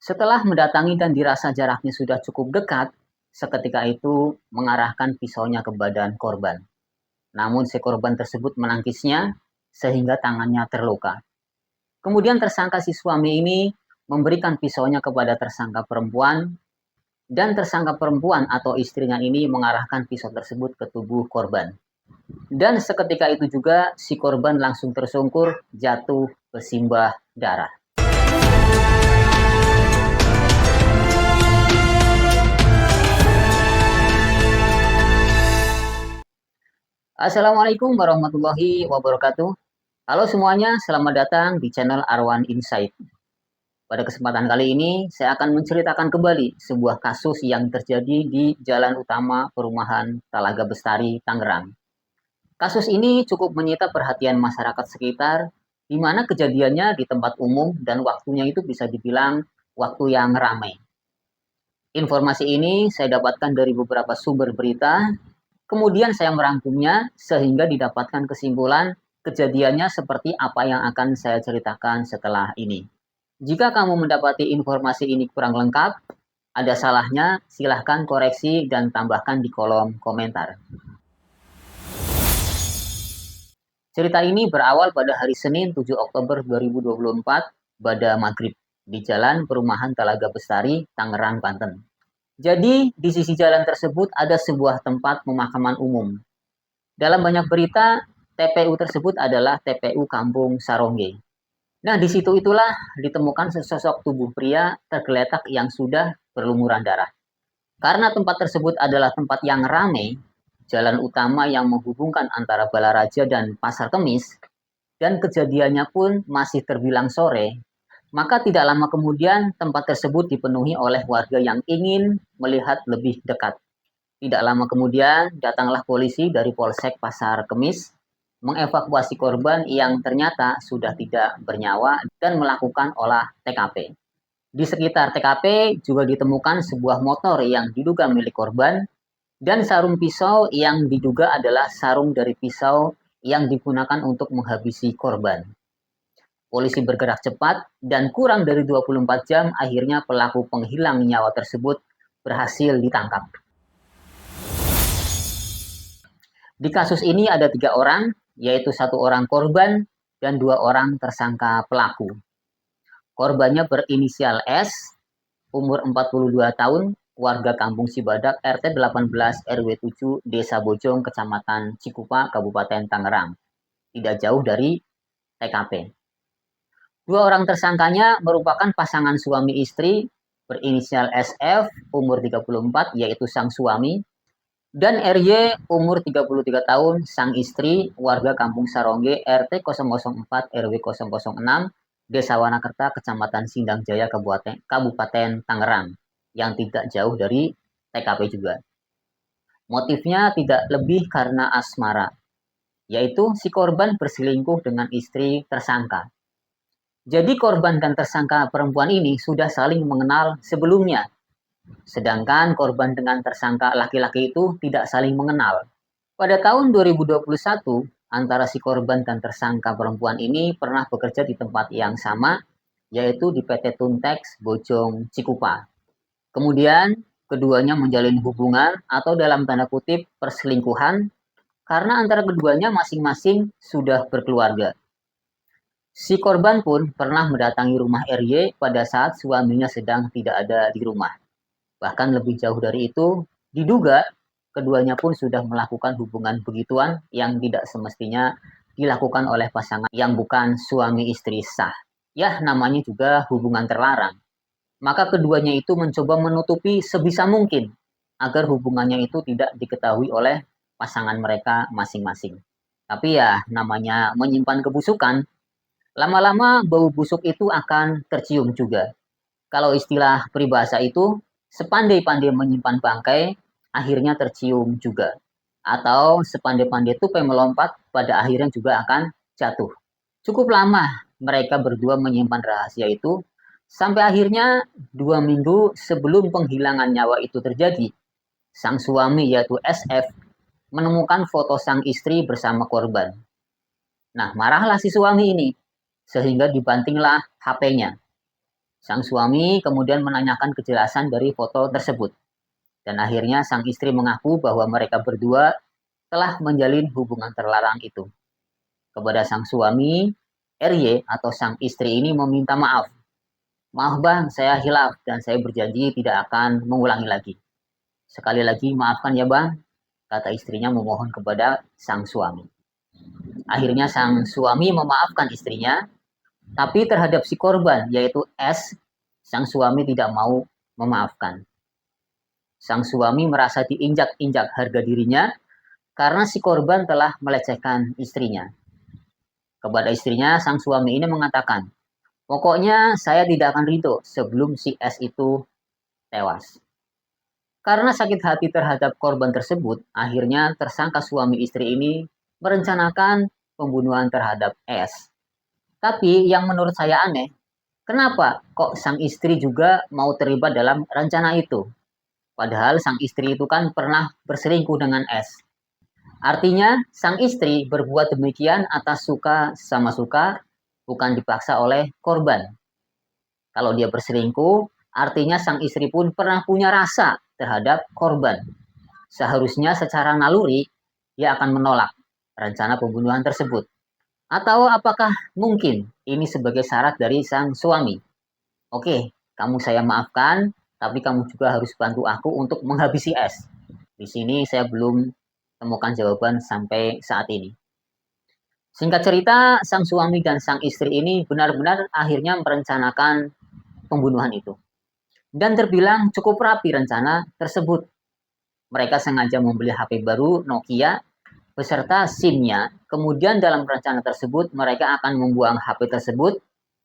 Setelah mendatangi dan dirasa jaraknya sudah cukup dekat, seketika itu mengarahkan pisaunya ke badan korban. Namun si korban tersebut menangkisnya sehingga tangannya terluka. Kemudian tersangka si suami ini memberikan pisaunya kepada tersangka perempuan dan tersangka perempuan atau istrinya ini mengarahkan pisau tersebut ke tubuh korban. Dan seketika itu juga si korban langsung tersungkur jatuh bersimbah darah. Assalamualaikum warahmatullahi wabarakatuh. Halo semuanya, selamat datang di channel Arwan Insight. Pada kesempatan kali ini, saya akan menceritakan kembali sebuah kasus yang terjadi di Jalan Utama Perumahan Talaga Bestari, Tangerang. Kasus ini cukup menyita perhatian masyarakat sekitar, di mana kejadiannya di tempat umum dan waktunya itu bisa dibilang waktu yang ramai. Informasi ini saya dapatkan dari beberapa sumber berita. Kemudian saya merangkumnya sehingga didapatkan kesimpulan kejadiannya seperti apa yang akan saya ceritakan setelah ini. Jika kamu mendapati informasi ini kurang lengkap, ada salahnya, silahkan koreksi dan tambahkan di kolom komentar. Cerita ini berawal pada hari Senin 7 Oktober 2024 pada maghrib di Jalan Perumahan Talaga Bestari, Tangerang, Banten. Jadi, di sisi jalan tersebut ada sebuah tempat pemakaman umum. Dalam banyak berita, TPU tersebut adalah TPU Kampung Sarongge. Nah, di situ itulah ditemukan sesosok tubuh pria tergeletak yang sudah berlumuran darah. Karena tempat tersebut adalah tempat yang ramai, jalan utama yang menghubungkan antara Balaraja dan Pasar Kemis, dan kejadiannya pun masih terbilang sore, maka tidak lama kemudian tempat tersebut dipenuhi oleh warga yang ingin melihat lebih dekat. Tidak lama kemudian datanglah polisi dari Polsek Pasar Kemis mengevakuasi korban yang ternyata sudah tidak bernyawa dan melakukan olah TKP. Di sekitar TKP juga ditemukan sebuah motor yang diduga milik korban dan sarung pisau yang diduga adalah sarung dari pisau yang digunakan untuk menghabisi korban. Polisi bergerak cepat dan kurang dari 24 jam akhirnya pelaku penghilang nyawa tersebut berhasil ditangkap. Di kasus ini ada 3 orang, yaitu 1 orang korban dan 2 orang tersangka pelaku. Korbannya berinisial S, umur 42 tahun, warga Kampung Cibadak, RT 18 RW 7, Desa Bojong, Kecamatan Cikupa, Kabupaten Tangerang. Tidak jauh dari TKP. 2 orang tersangkanya merupakan pasangan suami istri berinisial SF, umur 34, yaitu sang suami, dan RY umur 33 tahun, sang istri, warga Kampung Sarongge, RT 004 RW 006, Desa Wanakerta, Kecamatan Sindang Jaya, Kabupaten Tangerang, yang tidak jauh dari TKP juga. Motifnya tidak lebih karena asmara, yaitu si korban berselingkuh dengan istri tersangka. Jadi korban dan tersangka perempuan ini sudah saling mengenal sebelumnya. Sedangkan korban dengan tersangka laki-laki itu tidak saling mengenal. Pada tahun 2021, antara si korban dan tersangka perempuan ini pernah bekerja di tempat yang sama, yaitu di PT Tuntex Bojong Cikupa. Kemudian, keduanya menjalin hubungan atau dalam tanda kutip perselingkuhan karena antara keduanya masing-masing sudah berkeluarga. Si korban pun pernah mendatangi rumah RY pada saat suaminya sedang tidak ada di rumah. Bahkan lebih jauh dari itu, diduga keduanya pun sudah melakukan hubungan begituan yang tidak semestinya dilakukan oleh pasangan yang bukan suami istri sah. Ya, namanya juga hubungan terlarang. Maka keduanya itu mencoba menutupi sebisa mungkin agar hubungannya itu tidak diketahui oleh pasangan mereka masing-masing. Tapi ya, namanya menyimpan kebusukan, lama-lama bau busuk itu akan tercium juga. Kalau istilah peribahasa itu, sepandai-pandai menyimpan bangkai, akhirnya tercium juga. Atau sepandai-pandai tupai melompat, pada akhirnya juga akan jatuh. Cukup lama mereka berdua menyimpan rahasia itu, sampai akhirnya 2 minggu sebelum penghilangan nyawa itu terjadi, sang suami yaitu SF menemukan foto sang istri bersama korban. Nah, marahlah si suami ini, sehingga dibantinglah HP-nya. Sang suami kemudian menanyakan kejelasan dari foto tersebut. Dan akhirnya sang istri mengaku bahwa mereka berdua telah menjalin hubungan terlarang itu. Kepada sang suami, RY atau sang istri ini meminta maaf. Maaf bang, saya hilaf dan saya berjanji tidak akan mengulangi lagi. Sekali lagi maafkan ya bang, kata istrinya memohon kepada sang suami. Akhirnya sang suami memaafkan istrinya, tapi terhadap si korban yaitu S, sang suami tidak mau memaafkan. Sang suami merasa diinjak-injak harga dirinya karena si korban telah melecehkan istrinya. Kepada istrinya, sang suami ini mengatakan, pokoknya saya tidak akan ridho sebelum si S itu tewas. Karena sakit hati terhadap korban tersebut, akhirnya tersangka suami istri ini merencanakan pembunuhan terhadap S. Tapi yang menurut saya aneh, kenapa kok sang istri juga mau terlibat dalam rencana itu? Padahal sang istri itu kan pernah berselingkuh dengan S. Artinya, sang istri berbuat demikian atas suka sama suka, bukan dipaksa oleh korban. Kalau dia berselingkuh, artinya sang istri pun pernah punya rasa terhadap korban. Seharusnya secara naluri, dia akan menolak rencana pembunuhan tersebut. Atau apakah mungkin ini sebagai syarat dari sang suami? Oke, kamu saya maafkan, tapi kamu juga harus bantu aku untuk menghabisi S. Di sini saya belum temukan jawaban sampai saat ini. Singkat cerita, sang suami dan sang istri ini benar-benar akhirnya merencanakan pembunuhan itu. Dan terbilang cukup rapi rencana tersebut. Mereka sengaja membeli HP baru Nokia beserta SIM-nya. Kemudian dalam rencana tersebut mereka akan membuang HP tersebut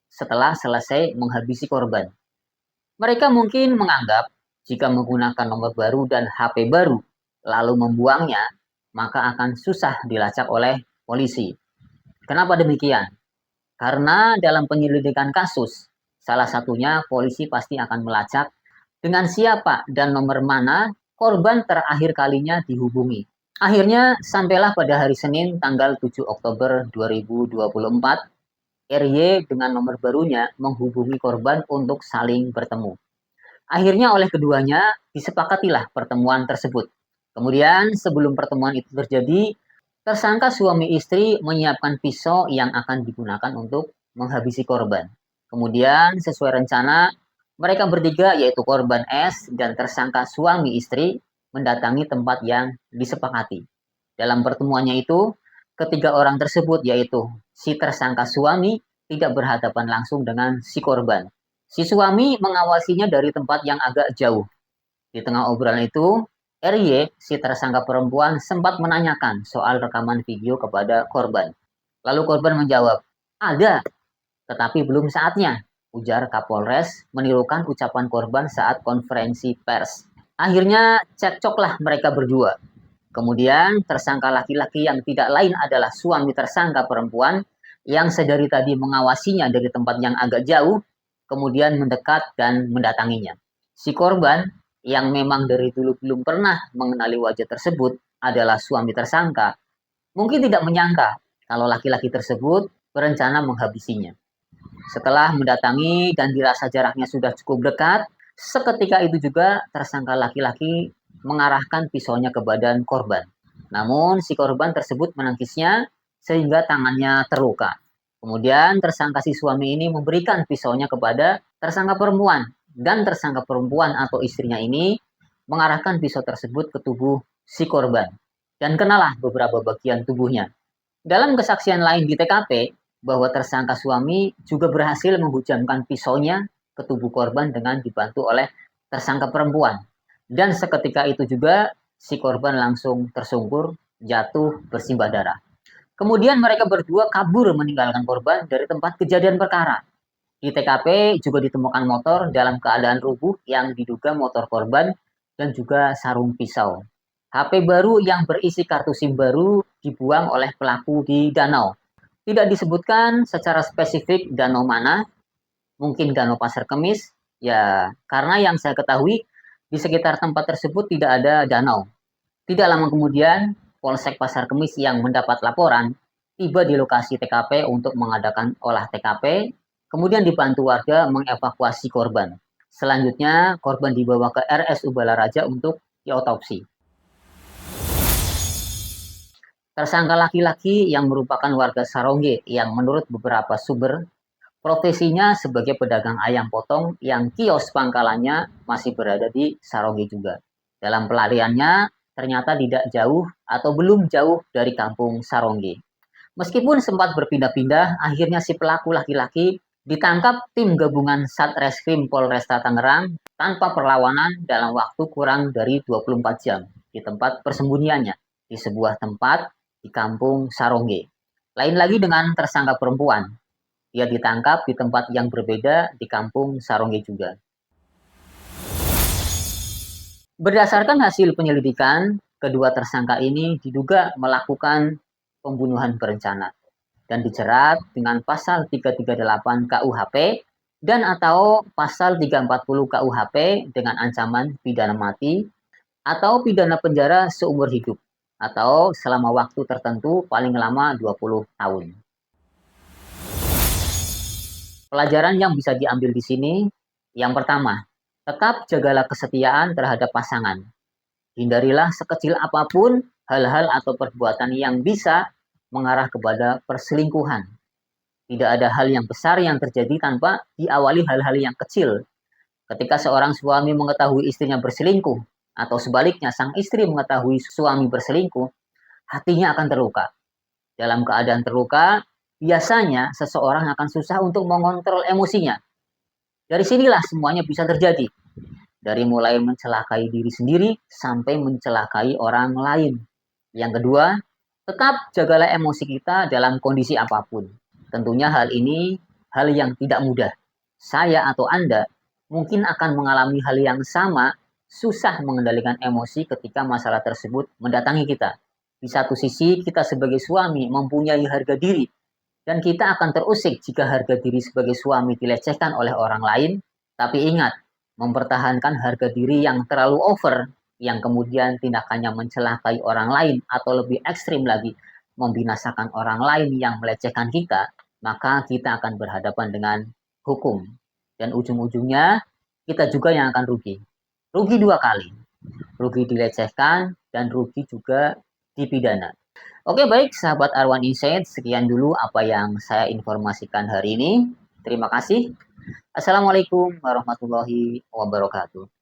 setelah selesai menghabisi korban. Mereka mungkin menganggap jika menggunakan nomor baru dan HP baru lalu membuangnya, maka akan susah dilacak oleh polisi. Kenapa demikian? Karena dalam penyelidikan kasus, salah satunya polisi pasti akan melacak dengan siapa dan nomor mana korban terakhir kalinya dihubungi. Akhirnya sampailah pada hari Senin tanggal 7 Oktober 2024, RY dengan nomor barunya menghubungi korban untuk saling bertemu. Akhirnya oleh keduanya disepakatilah pertemuan tersebut. Kemudian sebelum pertemuan itu terjadi, tersangka suami istri menyiapkan pisau yang akan digunakan untuk menghabisi korban. Kemudian sesuai rencana, mereka bertiga yaitu korban S dan tersangka suami istri mendatangi tempat yang disepakati. Dalam pertemuannya itu, ketiga orang tersebut yaitu si tersangka suami tidak berhadapan langsung dengan si korban. Si suami mengawasinya dari tempat yang agak jauh. Di tengah obrolan itu, RY, si tersangka perempuan, sempat menanyakan soal rekaman video kepada korban. Lalu korban menjawab, ada, tetapi belum saatnya, ujar Kapolres menirukan ucapan korban saat konferensi pers. Akhirnya cekcoklah mereka berdua. Kemudian tersangka laki-laki yang tidak lain adalah suami tersangka perempuan yang sedari tadi mengawasinya dari tempat yang agak jauh, kemudian mendekat dan mendatanginya. Si korban yang memang dari dulu belum pernah mengenali wajah tersebut adalah suami tersangka, mungkin tidak menyangka kalau laki-laki tersebut berencana menghabisinya. Setelah mendatangi dan dirasa jaraknya sudah cukup dekat, seketika itu juga tersangka laki-laki mengarahkan pisaunya ke badan korban. Namun si korban tersebut menangkisnya sehingga tangannya terluka. Kemudian tersangka si suami ini memberikan pisaunya kepada tersangka perempuan dan tersangka perempuan atau istrinya ini mengarahkan pisau tersebut ke tubuh si korban dan kenalah beberapa bagian tubuhnya. Dalam kesaksian lain di TKP, bahwa tersangka suami juga berhasil menghujamkan pisaunya ke tubuh korban dengan dibantu oleh tersangka perempuan. Dan seketika itu juga si korban langsung tersungkur, jatuh bersimbah darah. Kemudian mereka berdua kabur meninggalkan korban dari tempat kejadian perkara. Di TKP juga ditemukan motor dalam keadaan rubuh yang diduga motor korban dan juga sarung pisau. HP baru yang berisi kartu SIM baru dibuang oleh pelaku di danau. Tidak disebutkan secara spesifik danau mana, mungkin danau Pasar Kemis, ya karena yang saya ketahui di sekitar tempat tersebut tidak ada danau. Tidak lama kemudian, Polsek Pasar Kemis yang mendapat laporan tiba di lokasi TKP untuk mengadakan olah TKP Kemudian dibantu warga mengevakuasi korban. Selanjutnya, korban dibawa ke RSU Balaraja untuk diotopsi. Tersangka laki-laki yang merupakan warga Sarongge yang menurut beberapa sumber profesinya sebagai pedagang ayam potong yang kios pangkalannya masih berada di Sarongge juga. Dalam pelariannya ternyata tidak jauh atau belum jauh dari kampung Sarongge. Meskipun sempat berpindah-pindah, akhirnya si pelaku laki-laki ditangkap tim gabungan Satreskrim Polresta Tangerang tanpa perlawanan dalam waktu kurang dari 24 jam di tempat persembunyiannya di sebuah tempat di kampung Sarongge. Lain lagi dengan tersangka perempuan. Dia ditangkap di tempat yang berbeda di kampung Sarongge juga. Berdasarkan hasil penyelidikan, kedua tersangka ini diduga melakukan pembunuhan berencana dan dijerat dengan pasal 338 KUHP dan atau pasal 340 KUHP dengan ancaman pidana mati atau pidana penjara seumur hidup atau selama waktu tertentu paling lama 20 tahun. Pelajaran yang bisa diambil di sini, yang pertama, tetap jagalah kesetiaan terhadap pasangan. Hindarilah sekecil apapun hal-hal atau perbuatan yang bisa mengarah kepada perselingkuhan. Tidak ada hal yang besar yang terjadi tanpa diawali hal-hal yang kecil. Ketika seorang suami mengetahui istrinya berselingkuh, atau sebaliknya sang istri mengetahui suami berselingkuh, hatinya akan terluka. Dalam keadaan terluka, biasanya seseorang akan susah untuk mengontrol emosinya. Dari sinilah semuanya bisa terjadi. Dari mulai mencelakai diri sendiri sampai mencelakai orang lain. Yang kedua, tetap jagalah emosi kita dalam kondisi apapun. Tentunya hal ini hal yang tidak mudah. Saya atau Anda mungkin akan mengalami hal yang sama, susah mengendalikan emosi ketika masalah tersebut mendatangi kita. Di satu sisi, kita sebagai suami mempunyai harga diri, dan kita akan terusik jika harga diri sebagai suami dilecehkan oleh orang lain. Tapi ingat, mempertahankan harga diri yang terlalu over, yang kemudian tindakannya mencelakai orang lain, atau lebih ekstrim lagi, membinasakan orang lain yang melecehkan kita, maka kita akan berhadapan dengan hukum. Dan ujung-ujungnya, kita juga yang akan rugi. Rugi dua kali. Rugi dilecehkan, dan rugi juga dipidana. Oke, baik sahabat Arwan Insight, sekian dulu apa yang saya informasikan hari ini. Terima kasih. Assalamualaikum warahmatullahi wabarakatuh.